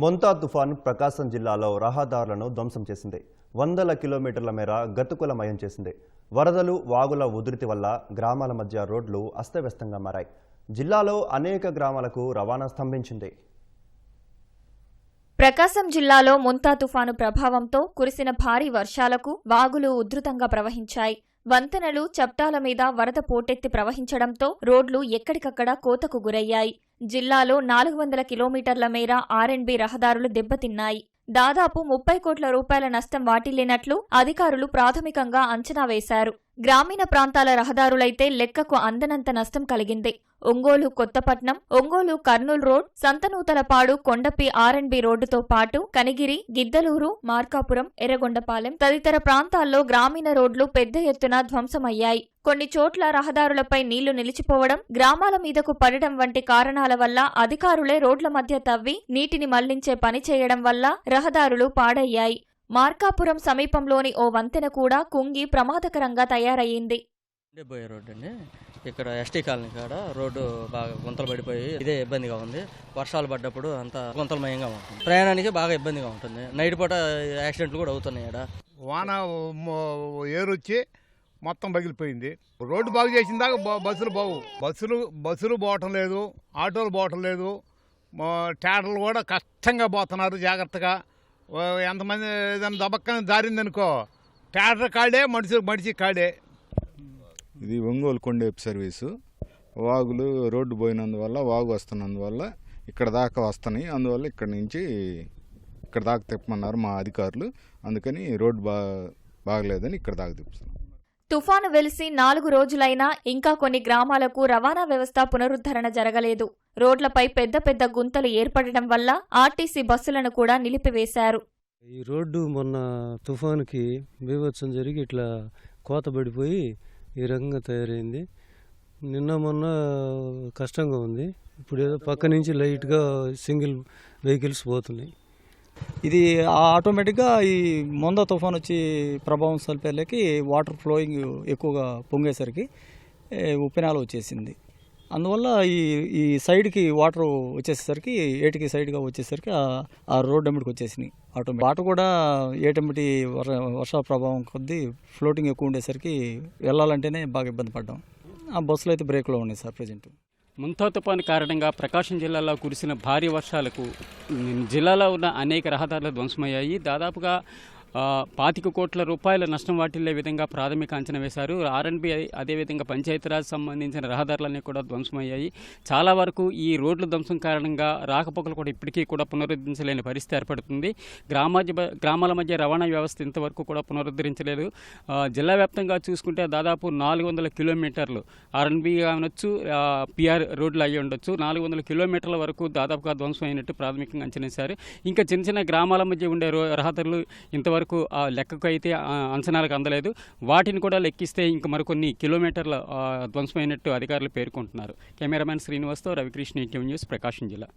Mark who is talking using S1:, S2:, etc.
S1: మొంతా తుఫాన్ ప్రకాశం జిల్లాలో రహదారులను ధ్వంసం చేసింది. వందల కిలోమీటర్ల మేర గతుకులమయం చేసింది. వరదలు, వాగుల ఉధృతి వల్ల గ్రామాల మధ్య రోడ్లు అస్తవ్యస్తంగా మారాయి. జిల్లాలో అనేక గ్రామాలకు రవాణా స్తంభించింది.
S2: ప్రకాశం జిల్లాలో మొంతా తుఫాను ప్రభావంతో కురిసిన భారీ వర్షాలకు వాగులు ఉధృతంగా ప్రవహించాయి. వంతెనలు, చప్టాల మీద వరద పోటెత్తి ప్రవహించడంతో రోడ్లు ఎక్కడికక్కడ కోతకు గురయ్యాయి. జిల్లాలో 400 కిలోమీటర్ల మేర ఆర్ఎండ్బీ రహదారులు దెబ్బతిన్నాయి. దాదాపు 30 కోట్ల రూపాయల నష్టం వాటిల్లినట్లు అధికారులు ప్రాథమికంగా అంచనా వేశారు. గ్రామీణ ప్రాంతాల రహదారులైతే లెక్కకు అందనంత నష్టం కలిగింది. ఒంగోలు కొత్తపట్నం, ఒంగోలు కర్నూలు రోడ్, సంతనూతలపాడు, కొండపి ఆర్ఎండ్బీ రోడ్డుతో పాటు కనిగిరి, గిద్దలూరు, మార్కాపురం, ఎర్రగొండపాలెం తదితర ప్రాంతాల్లో గ్రామీణ రోడ్లు పెద్ద ఎత్తున ధ్వంసమయ్యాయి. కొన్ని చోట్ల రహదారులపై నీళ్లు నిలిచిపోవడం, గ్రామాల మీదకు పడడం వంటి కారణాల వల్ల అధికారులే రోడ్ల మధ్య తవ్వి నీటిని మళ్లించే పని చేయడం వల్ల రహదారులు పాడయ్యాయి. మార్కాపురం సమీపంలోని ఓ వంతెన కూడా కుంగి ప్రమాదకరంగా తయారయ్యింది.
S3: ఇక్కడ ఎస్టీ కాలనీ కాడ రోడ్డు బాగా గుంతలు పడిపోయి ఇదే ఇబ్బందిగా ఉంది. వర్షాలు పడ్డప్పుడు అంతా గుంతలమయంగా ఉంటుంది. ప్రయాణానికి బాగా ఇబ్బందిగా ఉంటుంది. నైట్ పూట యాక్సిడెంట్లు కూడా అవుతున్నాయి.
S4: వాన ఏరొచ్చి మొత్తం పగిలిపోయింది. రోడ్డు బాగు చేసిన దాకా బస్సులు బాగు. బస్సులు పోవటం లేదు, ఆటోలు పోవటం లేదు. ట్రాక్టర్లు కూడా కష్టంగా పోతున్నారు. జాగ్రత్తగా ఎంతమంది ఏదైనా దబక్కన దారిందనుకో ట్రాక్టర్ కాడే, మనిషి కాడే.
S5: ఇది ఒంగోలు కొండేపు సర్వీసు. వాగులు రోడ్డు పోయినందువల్ల, వాగు వస్తున్నందువల్ల ఇక్కడ దాకా వస్తున్నాయి. అందువల్ల ఇక్కడ నుంచి ఇక్కడ దాకా తిప్పమన్నారు మా అధికారులు. అందుకని రోడ్డు బాగలేదని ఇక్కడ దాకా తిప్పుతున్నాం.
S2: తుఫాను వెలిసి 4 రోజులైనా ఇంకా కొన్ని గ్రామాలకు రవాణా వ్యవస్థ పునరుద్ధరణ జరగలేదు. రోడ్లపై పెద్ద పెద్ద గుంతలు ఏర్పడడం వల్ల ఆర్టీసీ బస్సులను కూడా నిలిపివేశారు.
S6: ఈ రోడ్డు మొన్న తుఫానుకి బీభత్సం జరిగి ఇట్లా కోతబడిపోయి ఈ రకంగా తయారైంది. నిన్న మొన్న కష్టంగా ఉంది. ఇప్పుడు ఏదో పక్క నుంచి లైట్గా సింగిల్ వెహికల్స్ పోతున్నాయి.
S7: ఇది ఆటోమేటిక్గా ఈ మొందా తుఫాన్ వచ్చి ప్రభావం సల్పేర్లకి వాటర్ ఫ్లోయింగ్ ఎక్కువగా పొంగేసరికి ఉప్పెనాలు వచ్చేసింది. అందువల్ల ఈ సైడ్కి వాటర్ వచ్చేసరికి ఏటికి సైడ్గా వచ్చేసరికి ఆ రోడ్ అమ్మటికి వచ్చేసినాయి. ఆటోమేటిక్ వాటర్ కూడా ఏటమ్మటి వర్షాల ప్రభావం కొద్దీ ఫ్లోటింగ్ ఎక్కువ ఉండేసరికి వెళ్ళాలంటేనే బాగా ఇబ్బంది పడ్డాం. ఆ బస్సులు అయితే బ్రేక్లో ఉన్నాయి సార్ ప్రజెంట్.
S8: మొంతా తుఫాను కారణంగా ప్రకాశం జిల్లాలో కురిసిన భారీ వర్షాలకు జిల్లాలో ఉన్న అనేక రహదారులు ధ్వంసమయ్యాయి. దాదాపుగా 25 కోట్ల రూపాయల నష్టం వాటిల్లే విధంగా ప్రాథమిక అంచనా వేశారు. ఆర్ఎండ్బీ అదేవిధంగా పంచాయతీరాజ్ సంబంధించిన రహదారులన్నీ కూడా ధ్వంసమయ్యాయి. చాలా వరకు ఈ రోడ్ల ధ్వంసం కారణంగా రాకపోకలు కూడా ఇప్పటికీ కూడా పునరుద్ధరించలేని పరిస్థితి ఏర్పడుతుంది. గ్రామాల మధ్య రవాణా వ్యవస్థ ఇంతవరకు కూడా పునరుద్ధరించలేదు. జిల్లా వ్యాప్తంగా చూసుకుంటే దాదాపు 400 కిలోమీటర్లు ఆర్ఎండ్బీ కావచ్చు, పిఆర్ రోడ్లు అయ్యి ఉండొచ్చు. 400 కిలోమీటర్ల వరకు దాదాపుగా ధ్వంసం అయినట్టు ప్రాథమికంగా అంచనా వేశారు. ఇంకా చిన్న చిన్న గ్రామాల మధ్య ఉండే రహదారులు ఇంతవరకు ఆ లెక్కకు అయితే అంచనాలకు అందలేదు. వాటిని కూడా లెక్కిస్తే ఇంకా మరికొన్ని కిలోమీటర్ల ధ్వంసమైనట్టు అధికారులు పేర్కొంటున్నారు. కెమెరామెన్ శ్రీనివాస్తో రవికృష్ణ, ఈటీవీ న్యూస్, ప్రకాశం జిల్లా.